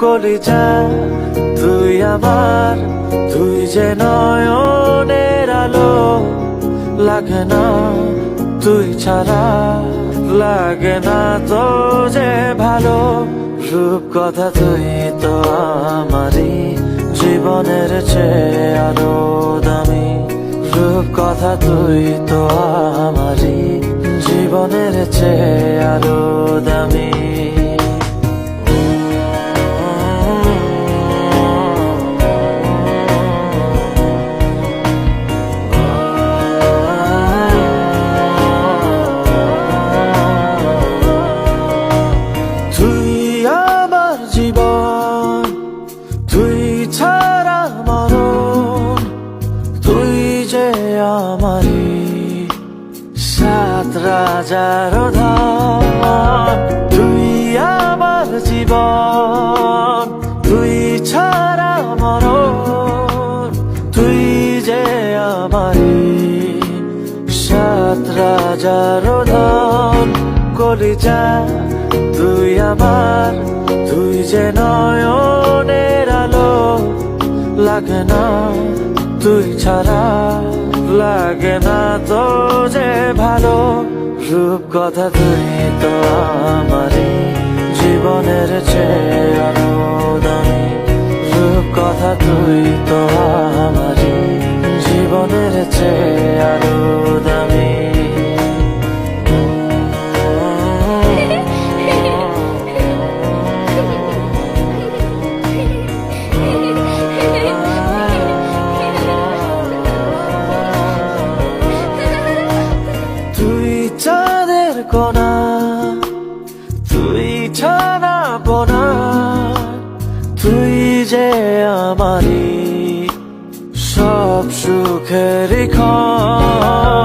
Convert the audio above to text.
কলিজা তুই আমার, তুই যে নয়নের আলো, লাগে না তুই ছাড়া, লাগে না তো যে ভালো। রূপ কথা তুই তো আমারই, জীবনের চেয়ে আরো দামি। রূপ কথা তুই তো আমারই, জীবনের চেয়ে আরো দামি। তুই আমার জীবন, তুই ছাড়া মরণ, তুই যে আমারই সাত রাজার ধন। তুই আমার জীবন, তুই ছাড়া মরণ, তুই যে আমারই সাত রাজার ধন। কলিজা তুই আমার, তুই যে নয়নের আলো, লাগে না তুই ছাড়া, লাগে না তো যে ভালো। রূপ কথা তুই তো আমারই, জীবনের চেয়ে আরো দামি। রূপ কথা তুই তো আমারই, জীবনের চেয়ে আরো দামি। তুই চাঁদের কোনা, তুই ছানা পোনা, তুই যে আমারই সব সুখের ক্ষণ।